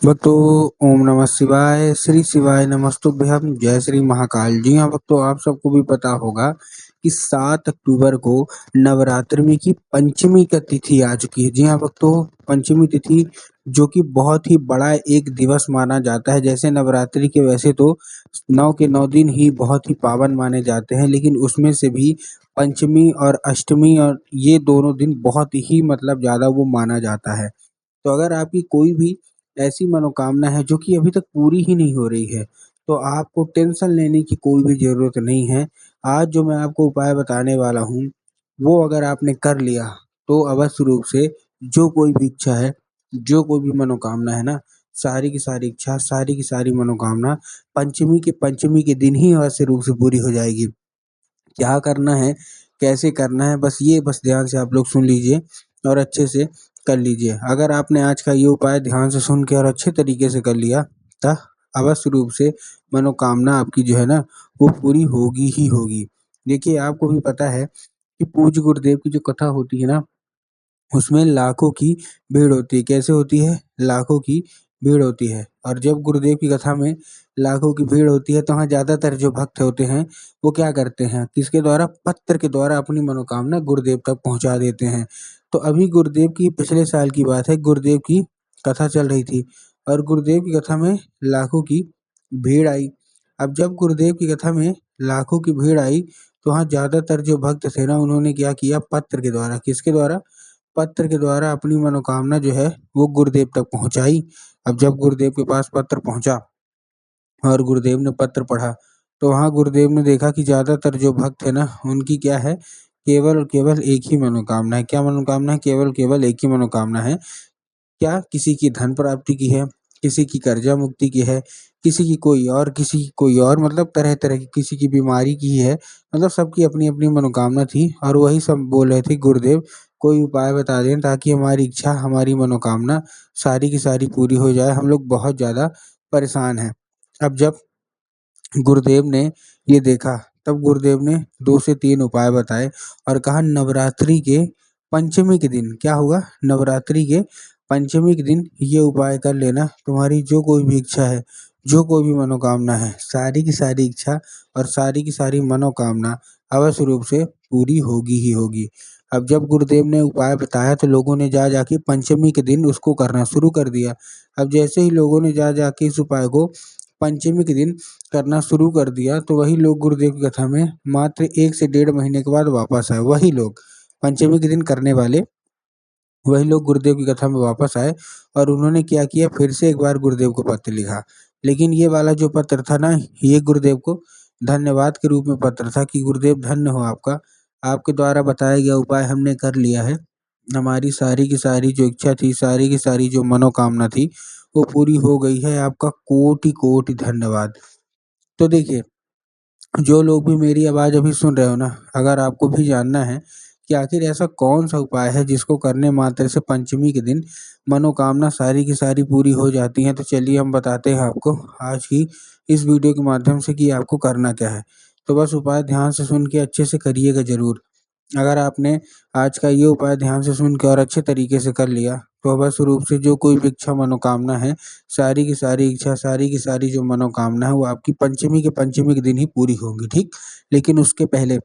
भक्तों, ओम नमः शिवाय, श्री शिवाय नमस्तुभ्यम, जय श्री महाकाल। जी हाँ भक्तों, आप सबको भी पता होगा कि 7 अक्टूबर को नवरात्रि की पंचमी का तिथि आ चुकी है। जी हाँ भक्तों, पंचमी तिथि जो कि बहुत ही बड़ा एक दिवस माना जाता है। जैसे नवरात्रि के वैसे तो 9 के 9 दिन ही बहुत ही पावन माने जाते हैं, लेकिन उसमें से भी पंचमी और अष्टमी और ये दोनों दिन बहुत ही ज़्यादा वो माना जाता है। तो अगर आपकी कोई भी ऐसी मनोकामना है जो कि अभी तक पूरी ही नहीं हो रही है, तो आपको टेंशन लेने की कोई भी ज़रूरत नहीं है। आज जो मैं आपको उपाय बताने वाला हूँ, वो अगर आपने कर लिया, तो अवश्य रूप से जो कोई भी इच्छा है, जो कोई भी मनोकामना है ना, सारी की सारी इच्छा, सारी की सारी मनोकामना पंचमी के दिन ही अवश्य रूप से पूरी हो जाएगी। क्या करना है, कैसे करना है, बस ध्यान से आप लोग सुन लीजिए और अच्छे से कर लीजिए। अगर आपने आज का ये उपाय ध्यान से सुन के और अच्छे तरीके से कर लिया, तो अवश्य रूप से मनोकामना आपकी जो है ना, वो पूरी होगी ही होगी। देखिए, आपको भी पता है कि पूज्य गुरुदेव की जो कथा होती है ना, उसमें लाखों की भीड़ होती है। कैसे होती है? लाखों की भीड़ होती है। और जब गुरुदेव की कथा में लाखों की भीड़ होती है, तो वहाँ ज़्यादातर जो भक्त होते हैं, वो क्या करते हैं? किसके द्वारा? पत्र के द्वारा अपनी मनोकामना गुरुदेव तक पहुँचा देते हैं। तो अभी गुरुदेव की पिछले साल की बात है, गुरुदेव की कथा चल रही थी और गुरुदेव की कथा में लाखों की भीड़ आई। अब जब गुरुदेव की कथा में लाखों की भीड़ आई, तो वहाँ ज़्यादातर जो भक्त थे ना, उन्होंने क्या किया? पत्र के द्वारा, किसके द्वारा? पत्र के द्वारा अपनी मनोकामना जो है वो गुरुदेव तक पहुँचाई। अब जब गुरुदेव के पास पत्र पहुँचा और गुरुदेव ने पत्र पढ़ा, तो वहाँ गुरुदेव ने देखा कि ज़्यादातर जो भक्त है ना, उनकी क्या है? केवल और केवल एक ही मनोकामना है। क्या मनोकामना है? केवल केवल एक ही मनोकामना है। क्या? किसी की धन प्राप्ति की है, किसी की कर्जा मुक्ति की है, किसी की कोई और तरह-तरह की, किसी की बीमारी की है। सबकी अपनी-अपनी मनोकामना थी और वही सब बोल रहे थे, गुरुदेव कोई उपाय बता दें ताकि हमारी इच्छा, हमारी मनोकामना सारी की सारी पूरी हो जाए, हम लोग बहुत ज़्यादा परेशान हैं। अब जब गुरुदेव ने ये देखा, तब गुरुदेव ने 2 से 3 उपाय बताए और कहा नवरात्रि के पंचमी के दिन क्या होगा? नवरात्रि के पंचमी के दिन ये उपाय कर लेना, तुम्हारी जो कोई भी इच्छा है, जो कोई भी मनोकामना है, सारी की सारी इच्छा और सारी की सारी मनोकामना अवश्य रूप से पूरी होगी ही होगी। अब जब गुरुदेव ने उपाय बताया, तो लोगों ने जा के पंचमी के दिन उसको करना शुरू कर दिया। अब जैसे ही लोगों ने जा के इस उपाय को पंचमी के दिन करना शुरू कर दिया, तो वही लोग गुरुदेव की कथा में मात्र 1 से डेढ़ महीने के बाद वापस आए। वही लोग, पंचमी के दिन करने वाले वही लोग गुरुदेव की कथा में वापस आए और उन्होंने क्या किया? फिर से एक बार गुरुदेव को पत्र लिखा। लेकिन ये वाला जो पत्र था ना, ये गुरुदेव को धन्यवाद के रूप में पत्र था कि गुरुदेव धन्य हो आपका, आपके द्वारा बताया गया उपाय हमने कर लिया है। हमारी सारी की सारी जो इच्छा थी, सारी की सारी जो मनोकामना थी, वो पूरी हो गई है। आपका कोटि-कोटि धन्यवाद। तो देखिए, जो लोग भी मेरी आवाज़ अभी सुन रहे हो ना, अगर आपको भी जानना है कि आखिर ऐसा कौन-सा उपाय है जिसको करने मात्र से पंचमी के दिन मनोकामना सारी की सारी पूरी हो जाती हैं, तो चलिए हम बताते हैं आपको आज की इस वीडियो के माध्यम से कि आपको करना क्या है। तो बस उपाय ध्यान से सुन के अच्छे से करिएगा ज़रूर। अगर आपने आज का ये उपाय ध्यान से सुन के और अच्छे तरीके से कर लिया, तो अवश्य रूप से जो कोई भी इच्छा मनोकामना है, सारी की सारी इच्छा, सारी की सारी जो मनोकामना है, वो आपकी पंचमी के दिन ही पूरी होंगी, ठीक? लेकिन उसके पहले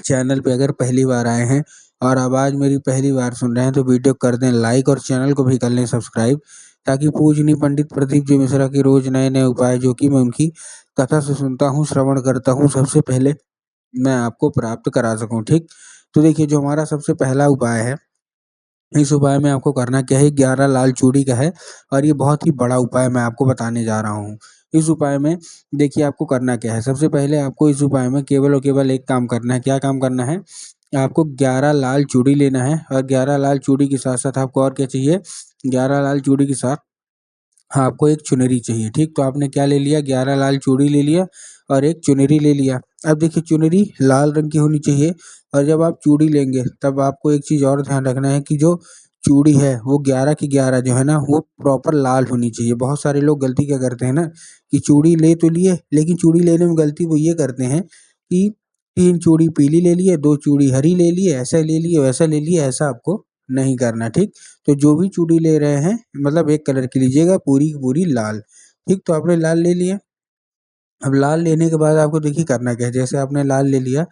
चैनल पे अगर पहली बार आए हैं और आवाज़ मेरी पहली बार सुन रहे हैं, तो वीडियो कर दें लाइक और चैनल को भी कर लें सब्सक्राइब, ताकि पूजनीय पंडित प्रदीप जी मिश्रा के रोज़ नए-नए उपाय जो कि मैं उनकी कथा से सुनता हूँ, श्रवण करता हूँ, सबसे पहले मैं आपको प्राप्त करा सकूँ, ठीक? तो देखिए, जो हमारा सबसे पहला उपाय है, इस उपाय में आपको करना क्या है? 11 लाल चूड़ी का है और ये बहुत ही बड़ा उपाय मैं आपको बताने जा रहा हूँ। इस उपाय में देखिए आपको करना क्या है? सबसे पहले आपको इस उपाय में केवल और केवल एक काम करना है। क्या काम करना है? आपको 11 लाल चूड़ी लेना है और 11 लाल चूड़ी के साथ-साथ आपको और क्या चाहिए? 11 लाल चूड़ी के साथ हाँ, आपको एक चुनरी चाहिए, ठीक? तो आपने क्या ले लिया? 11 लाल चूड़ी ले लिया और एक चुनरी ले लिया। अब देखिए, चुनरी लाल रंग की होनी चाहिए और जब आप चूड़ी लेंगे, तब आपको एक चीज़ और ध्यान रखना है कि जो चूड़ी है, वो 11 की 11 जो है ना, वो प्रॉपर लाल होनी चाहिए। बहुत सारे लोग गलती क्या करते हैं ना, कि चूड़ी ले तो लिए, लेकिन चूड़ी लेने में गलती वो ये करते हैं कि 3 चूड़ी पीली ले लिए, 2 चूड़ी हरी ले लिए, ऐसा ले लिए, वैसा ले लिए, ऐसा आपको नहीं करना, ठीक। तो जो भी चूड़ी ले रहे हैं मतलब एक कलर की लीजिएगा, पूरी की पूरी लाल, ठीक। तो आपने लाल ले लिया। अब लाल लेने के बाद आपको देखिए करना क्या है, जैसे आपने लाल ले लिया,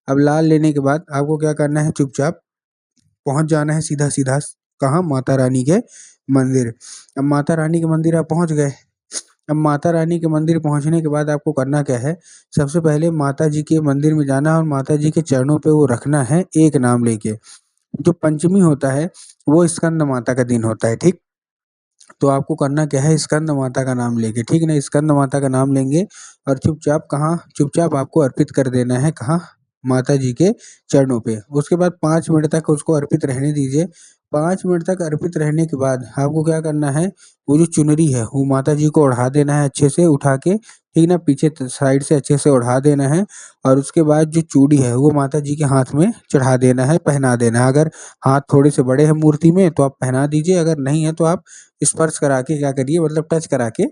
अब लाल लेने के बाद आपको क्या करना है, चुपचाप पहुँच जाना है सीधा-सीधा कहाँ, माता रानी के मंदिर। अब माता रानी के मंदिर आप पहुँच गए। अब माता रानी के मंदिर पहुँचने के बाद आपको करना क्या है, सबसे पहले माता जी के मंदिर में जाना है और माता जी के चरणों पे वो रखना है एक नाम लेके। जो पंचमी होता है, वो स्कंद माता का दिन होता है, ठीक। तो आपको करना क्या है, स्कंद माता का नाम लेके, ठीक है ना, स्कंद माता का नाम लेंगे और चुपचाप कहाँ, चुपचाप आपको अर्पित कर देना है कहाँ, माता जी के चरणों पे। उसके बाद 5 मिनट तक उसको अर्पित रहने दीजिए। 5 मिनट तक अर्पित रहने के बाद आपको क्या करना है, वो जो चुनरी है वो माता जी को ओढ़ा देना है अच्छे से उठा के, ठीक ना, पीछे साइड से अच्छे से ओढ़ा देना है और उसके बाद जो चूड़ी है वो माता जी के हाथ में चढ़ा देना है, पहना देना है। अगर हाथ थोड़े से बड़े हैं मूर्ति में तो आप पहना दीजिए, अगर नहीं है तो आप स्पर्श करा के क्या करिए, मतलब टच करा के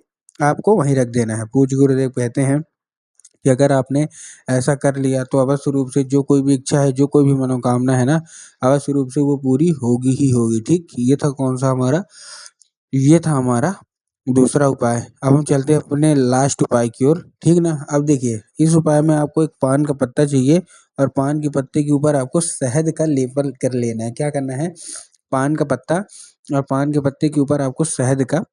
आपको वहीं रख देना है। पूज्य गुरुदेव कहते हैं कि अगर आपने ऐसा कर लिया तो अवश्य रूप से जो कोई भी इच्छा है, जो कोई भी मनोकामना है ना, अवश्य रूप से वो पूरी होगी ही होगी, ठीक। ये था कौन-सा हमारा, ये था हमारा दूसरा उपाय। अब हम चलते हैं अपने लास्ट उपाय की ओर, ठीक ना। अब देखिए इस उपाय में आपको एक पान का पत्ता चाहिए और पान के पत्ते के ऊपर आपको शहद का लेपन कर लेना है। क्या करना है, पान का पत्ता और पान के पत्ते के ऊपर आपको शहद का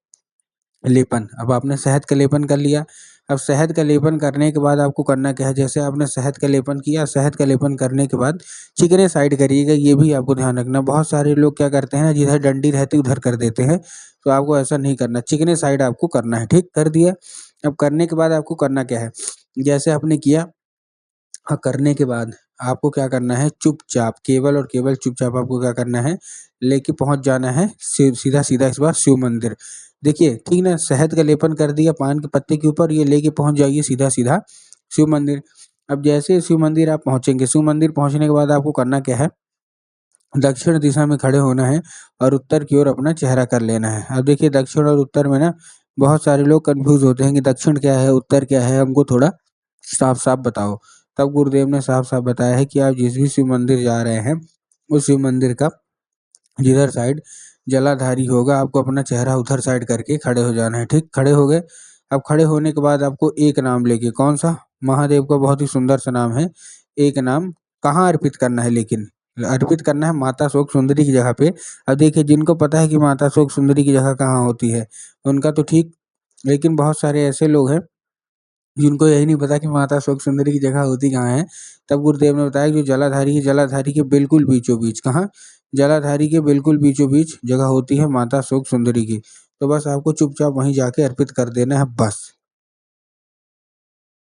लेपन। अब आपने शहद का लेपन कर लिया। अब शहद का लेपन करने के बाद आपको करना क्या है, जैसे आपने शहद का लेपन किया, शहद का लेपन करने के बाद चिकने साइड करिएगा, ये भी आपको ध्यान रखना। बहुत सारे लोग क्या करते हैं ना, जिधर डंडी रहती है उधर कर देते हैं, तो आपको ऐसा नहीं करना, चिकने साइड आपको करना है, ठीक। कर दिया। अब करने के बाद आपको करना क्या है, जैसे आपने किया, हाँ, करने के बाद आपको क्या करना है, चुपचाप केवल और केवल चुपचाप आपको क्या करना है, लेके पहुँच जाना है सीधा-सीधा इस बार शिव मंदिर। देखिए, ठीक ना, शहद का लेपन कर दिया पान के पत्ते के ऊपर, ये लेके पहुँच जाइए सीधा-सीधा शिव मंदिर। अब जैसे शिव मंदिर आप पहुँचेंगे, शिव मंदिर पहुँचने के बाद आपको करना क्या है, दक्षिण दिशा में खड़े होना है और उत्तर की ओर अपना चेहरा कर लेना है। अब देखिए दक्षिण और उत्तर में ना बहुत सारे लोग कन्फ्यूज़ होते हैं कि दक्षिण क्या है, उत्तर क्या है, हमको थोड़ा साफ-साफ बताओ। तब गुरुदेव ने साफ-साफ बताया है कि आप जिस भी शिव मंदिर जा रहे हैं, उस शिव मंदिर का जिधर साइड जलाधारी होगा, आपको अपना चेहरा उधर साइड करके खड़े हो जाना है, ठीक। खड़े हो गए। अब खड़े होने के बाद आपको एक नाम लेके, कौन-सा, महादेव का बहुत ही सुंदर सा नाम है, एक नाम कहाँ अर्पित करना है, लेकिन अर्पित करना है माता शोक सुंदरी की जगह पे। अब देखिए जिनको पता है कि माता शोक सुंदरी की जगह कहाँ होती है, उनका तो ठीक, लेकिन बहुत सारे ऐसे लोग हैं जिनको यही नहीं पता कि माता शोक सुंदरी की जगह होती कहाँ है। तब गुरुदेव ने बताया कि जो जलाधारी है, जलाधारी के बिल्कुल बीचों-बीच, कहाँ? जलाधारी के बिल्कुल बीचों-बीच जगह होती है माता शोक सुंदरी की। तो बस आपको चुपचाप वहीं जाके अर्पित कर देना है बस।